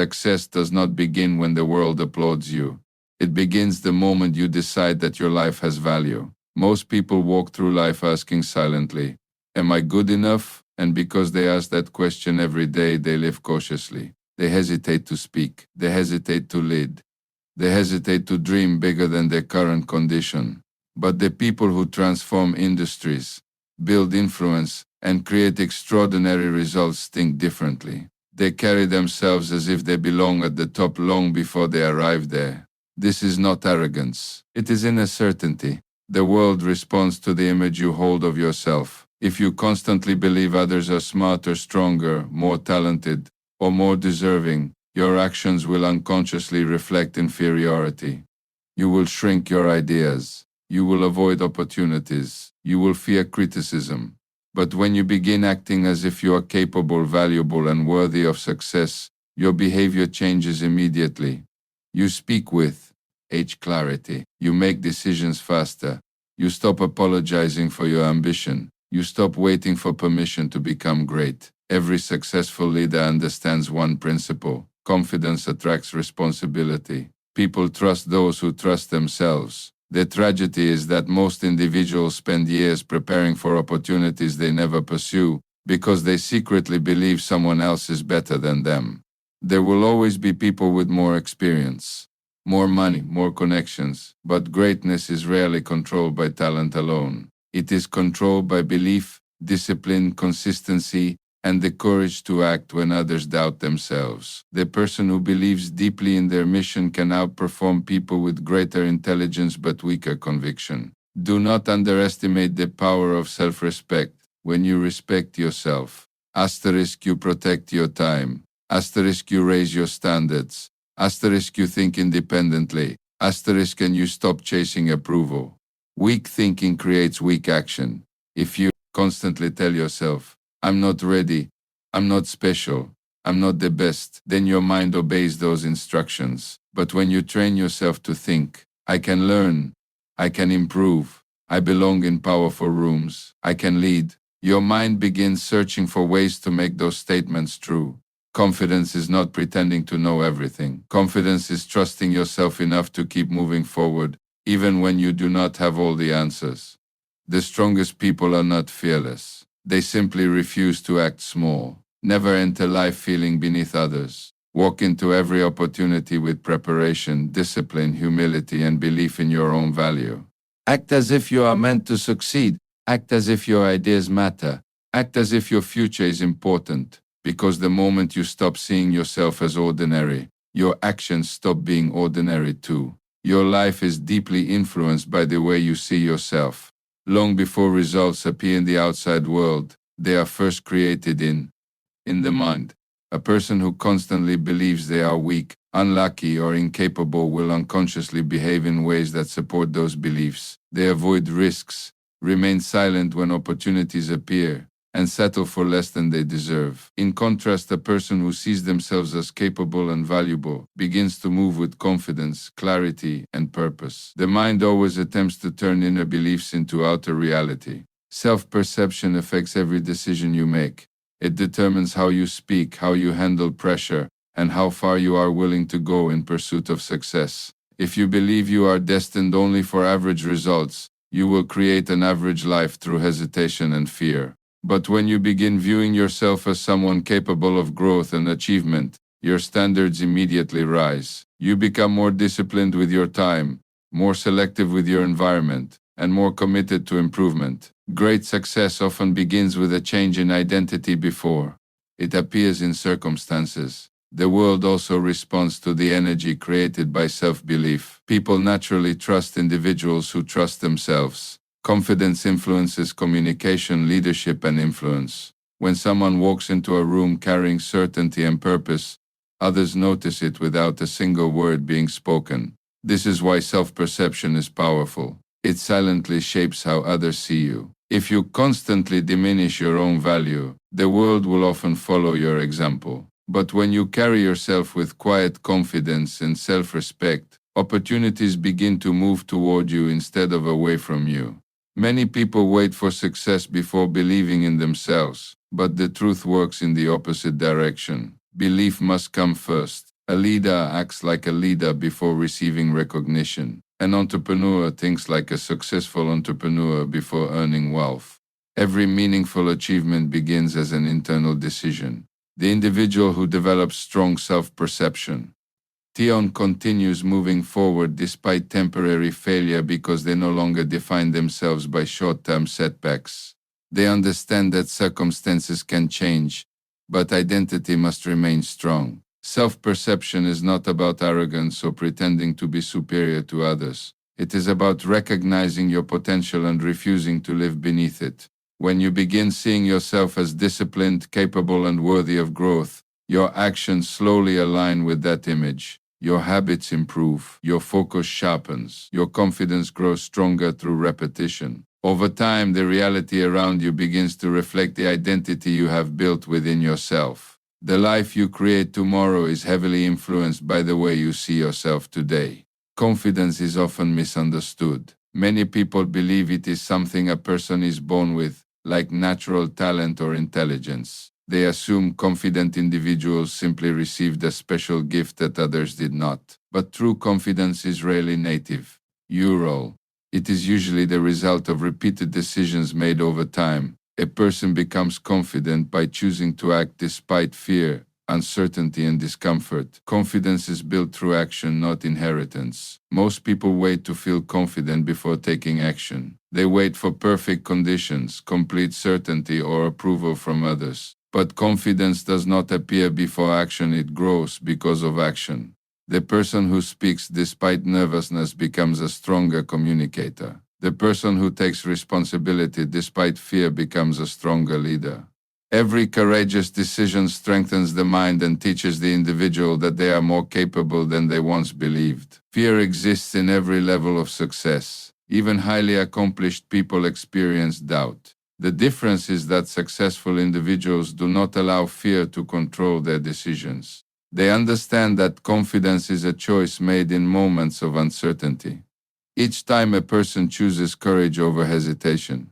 Success does not begin when the world applauds you. It begins the moment you decide that your life has value. Most people walk through life asking silently, "Am I good enough?" And because they ask that question every day, they live cautiously. They hesitate to speak. They hesitate to lead. They hesitate to dream bigger than their current condition. But the people who transform industries, build influence, and create extraordinary results think differently. They carry themselves as if they belong at the top long before they arrive there. This is not arrogance. It is inner certainty. The world responds to the image you hold of yourself. If you constantly believe others are smarter, stronger, more talented, or more deserving, your actions will unconsciously reflect inferiority. You will shrink your ideas. You will avoid opportunities. You will fear criticism. But when you begin acting as if you are capable, valuable, and worthy of success, your behavior changes immediately. You speak with clarity. You make decisions faster. You stop apologizing for your ambition. You stop waiting for permission to become great. Every successful leader understands one principle: confidence attracts responsibility. People trust those who trust themselves. The tragedy is that most individuals spend years preparing for opportunities they never pursue because they secretly believe someone else is better than them. There will always be people with more experience, more money, more connections, but greatness is rarely controlled by talent alone. It is controlled by belief, discipline, consistency, and the courage to act when others doubt themselves. The person who believes deeply in their mission can outperform people with greater intelligence but weaker conviction. Do not underestimate the power of self-respect. When you respect yourself, you protect your time, you raise your standards, you think independently, and you stop chasing approval. Weak thinking creates weak action. If you constantly tell yourself, "I'm not ready, I'm not special, I'm not the best," then your mind obeys those instructions. But when you train yourself to think, "I can learn, I can improve, I belong in powerful rooms, I can lead," your mind begins searching for ways to make those statements true. Confidence is not pretending to know everything. Confidence is trusting yourself enough to keep moving forward, even when you do not have all the answers. The strongest people are not fearless. They simply refuse to act small. Never enter life feeling beneath others. Walk into every opportunity with preparation, discipline, humility, and belief in your own value. Act as if you are meant to succeed. Act as if your ideas matter. Act as if your future is important. Because the moment you stop seeing yourself as ordinary, your actions stop being ordinary too. Your life is deeply influenced by the way you see yourself. Long before results appear in the outside world, they are first created in the mind. A person who constantly believes they are weak, unlucky, or incapable will unconsciously behave in ways that support those beliefs. They avoid risks, remain silent when opportunities appear, and settle for less than they deserve. In contrast, a person who sees themselves as capable and valuable begins to move with confidence, clarity, and purpose. The mind always attempts to turn inner beliefs into outer reality. Self-perception affects every decision you make. It determines how you speak, how you handle pressure, and how far you are willing to go in pursuit of success. If you believe you are destined only for average results, you will create an average life through hesitation and fear. But when you begin viewing yourself as someone capable of growth and achievement, your standards immediately rise. You become more disciplined with your time, more selective with your environment, and more committed to improvement. Great success often begins with a change in identity before it appears in circumstances. The world also responds to the energy created by self-belief. People naturally trust individuals who trust themselves. Confidence influences communication, leadership, and influence. When someone walks into a room carrying certainty and purpose, others notice it without a single word being spoken. This is why self-perception is powerful. It silently shapes how others see you. If you constantly diminish your own value, the world will often follow your example. But when you carry yourself with quiet confidence and self-respect, opportunities begin to move toward you instead of away from you. Many people wait for success before believing in themselves, but the truth works in the opposite direction. Belief must come first. A leader acts like a leader before receiving recognition. An entrepreneur thinks like a successful entrepreneur before earning wealth. Every meaningful achievement begins as an internal decision. The individual who develops strong self-perception. Tion continues moving forward despite temporary failure because they no longer define themselves by short-term setbacks. They understand that circumstances can change, but identity must remain strong. Self-perception is not about arrogance or pretending to be superior to others. It is about recognizing your potential and refusing to live beneath it. When you begin seeing yourself as disciplined, capable, and worthy of growth, your actions slowly align with that image. Your habits improve, your focus sharpens, your confidence grows stronger through repetition. Over time, the reality around you begins to reflect the identity you have built within yourself. The life you create tomorrow is heavily influenced by the way you see yourself today. Confidence is often misunderstood. Many people believe it is something a person is born with, like natural talent or intelligence. They assume confident individuals simply received a special gift that others did not. But true confidence is rarely native. Usual. It is usually the result of repeated decisions made over time. A person becomes confident by choosing to act despite fear, uncertainty, and discomfort. Confidence is built through action, not inheritance. Most people wait to feel confident before taking action. They wait for perfect conditions, complete certainty, or approval from others. But confidence does not appear before action, it grows because of action. The person who speaks despite nervousness becomes a stronger communicator. The person who takes responsibility despite fear becomes a stronger leader. Every courageous decision strengthens the mind and teaches the individual that they are more capable than they once believed. Fear exists in every level of success. Even highly accomplished people experience doubt. The difference is that successful individuals do not allow fear to control their decisions. They understand that confidence is a choice made in moments of uncertainty. Each time a person chooses courage over hesitation,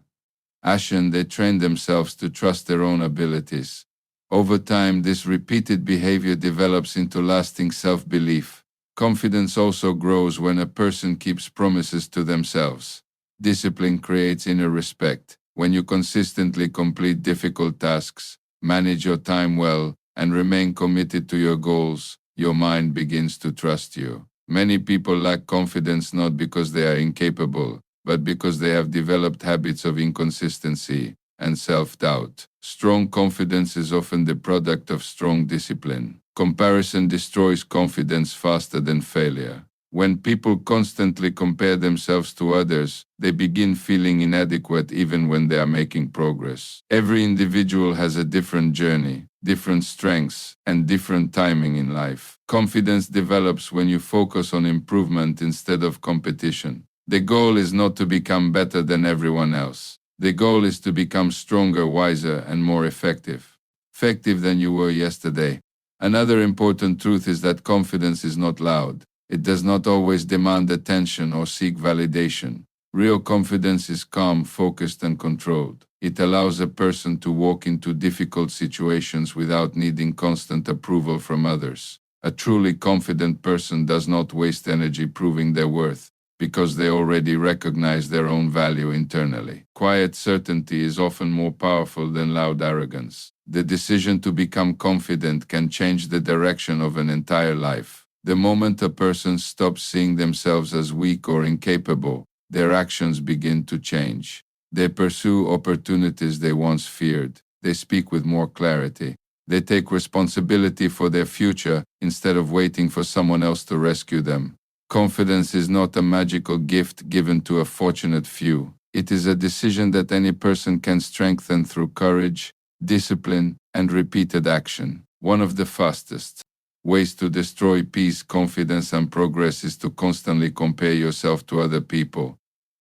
they train themselves to trust their own abilities. Over time, this repeated behavior develops into lasting self-belief. Confidence also grows when a person keeps promises to themselves. Discipline creates inner respect. When you consistently complete difficult tasks, manage your time well, and remain committed to your goals, your mind begins to trust you. Many people lack confidence not because they are incapable, but because they have developed habits of inconsistency and self-doubt. Strong confidence is often the product of strong discipline. Comparison destroys confidence faster than failure. When people constantly compare themselves to others, they begin feeling inadequate even when they are making progress. Every individual has a different journey, different strengths, and different timing in life. Confidence develops when you focus on improvement instead of competition. The goal is not to become better than everyone else. The goal is to become stronger, wiser, and more effective. Effective than you were yesterday. Another important truth is that confidence is not loud. It does not always demand attention or seek validation. Real confidence is calm, focused, and controlled. It allows a person to walk into difficult situations without needing constant approval from others. A truly confident person does not waste energy proving their worth, because they already recognize their own value internally. Quiet certainty is often more powerful than loud arrogance. The decision to become confident can change the direction of an entire life. The moment a person stops seeing themselves as weak or incapable, their actions begin to change. They pursue opportunities they once feared. They speak with more clarity. They take responsibility for their future instead of waiting for someone else to rescue them. Confidence is not a magical gift given to a fortunate few. It is a decision that any person can strengthen through courage, discipline, and repeated action. One of the fastest ways to destroy peace, confidence, and progress is to constantly compare yourself to other people.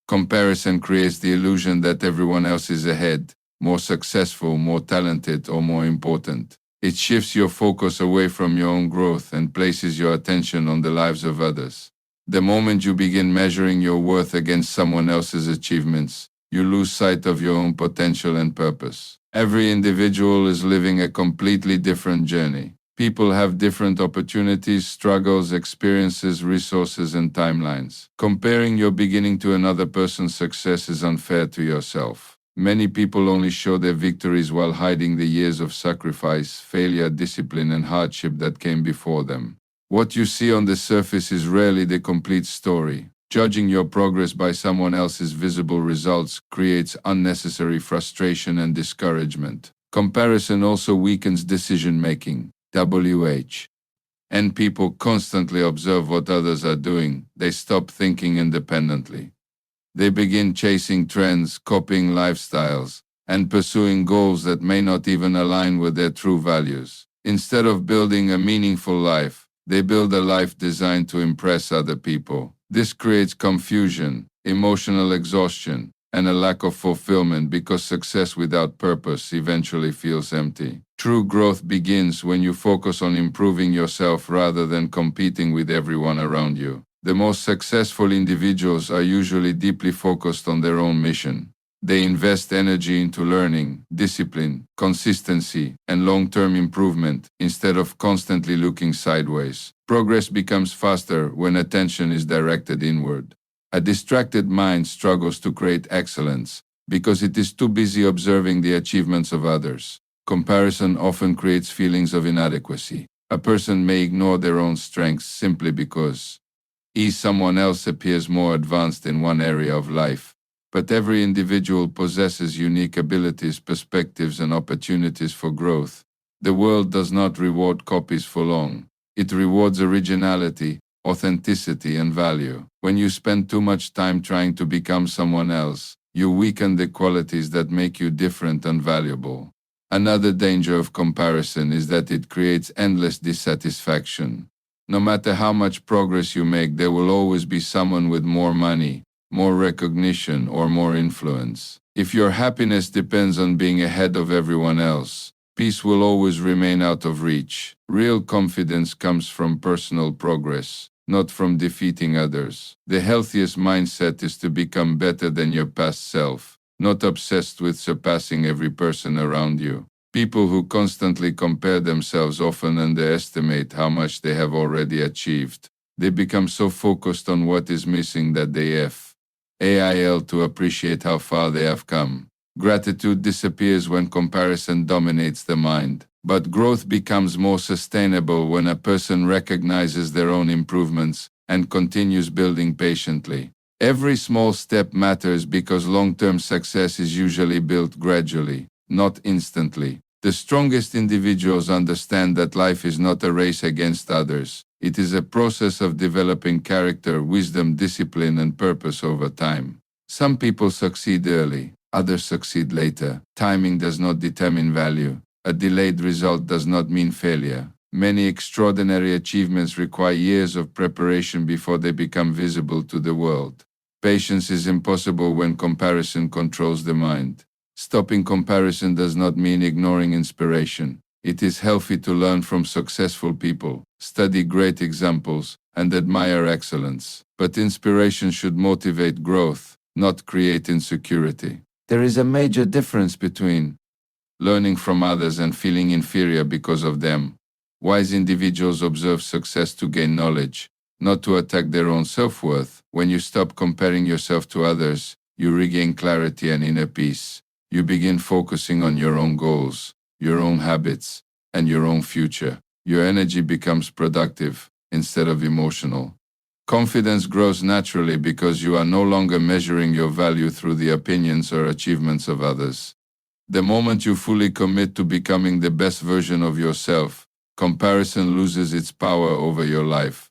Comparison creates the illusion that everyone else is ahead, more successful, more talented, or more important. It shifts your focus away from your own growth and places your attention on the lives of others. The moment you begin measuring your worth against someone else's achievements, you lose sight of your own potential and purpose. Every individual is living a completely different journey. People have different opportunities, struggles, experiences, resources, and timelines. Comparing your beginning to another person's success is unfair to yourself. Many people only show their victories while hiding the years of sacrifice, failure, discipline, and hardship that came before them. What you see on the surface is rarely the complete story. Judging your progress by someone else's visible results creates unnecessary frustration and discouragement. Comparison also weakens decision-making. And people constantly observe what others are doing. They stop thinking independently. They begin chasing trends, copying lifestyles, and pursuing goals that may not even align with their true values. Instead of building a meaningful life, they build a life designed to impress other people. This creates confusion, emotional exhaustion, and a lack of fulfillment because success without purpose eventually feels empty. True growth begins when you focus on improving yourself rather than competing with everyone around you. The most successful individuals are usually deeply focused on their own mission. They invest energy into learning, discipline, consistency, and long-term improvement instead of constantly looking sideways. Progress becomes faster when attention is directed inward. A distracted mind struggles to create excellence because it is too busy observing the achievements of others. Comparison often creates feelings of inadequacy. A person may ignore their own strengths simply because someone else appears more advanced in one area of life. But every individual possesses unique abilities, perspectives, and opportunities for growth. The world does not reward copies for long. It rewards originality, authenticity, and value. When you spend too much time trying to become someone else, you weaken the qualities that make you different and valuable. Another danger of comparison is that it creates endless dissatisfaction. No matter how much progress you make, there will always be someone with more money, more recognition, or more influence. If your happiness depends on being ahead of everyone else, peace will always remain out of reach. Real confidence comes from personal progress, not from defeating others. The healthiest mindset is to become better than your past self, not obsessed with surpassing every person around you. People who constantly compare themselves often underestimate how much they have already achieved. They become so focused on what is missing that they fail to appreciate how far they have come. Gratitude disappears when comparison dominates the mind, but growth becomes more sustainable when a person recognizes their own improvements and continues building patiently. Every small step matters because long-term success is usually built gradually, not instantly. The strongest individuals understand that life is not a race against others. It is a process of developing character, wisdom, discipline, and purpose over time. Some people succeed early, others succeed later. Timing does not determine value. A delayed result does not mean failure. Many extraordinary achievements require years of preparation before they become visible to the world. Patience is impossible when comparison controls the mind. Stopping comparison does not mean ignoring inspiration. It is healthy to learn from successful people, study great examples, and admire excellence. But inspiration should motivate growth, not create insecurity. There is a major difference between learning from others and feeling inferior because of them. Wise individuals observe success to gain knowledge, not to attack their own self-worth. When you stop comparing yourself to others, you regain clarity and inner peace. You begin focusing on your own goals, your own habits, and your own future. Your energy becomes productive instead of emotional. Confidence grows naturally because you are no longer measuring your value through the opinions or achievements of others. The moment you fully commit to becoming the best version of yourself, comparison loses its power over your life.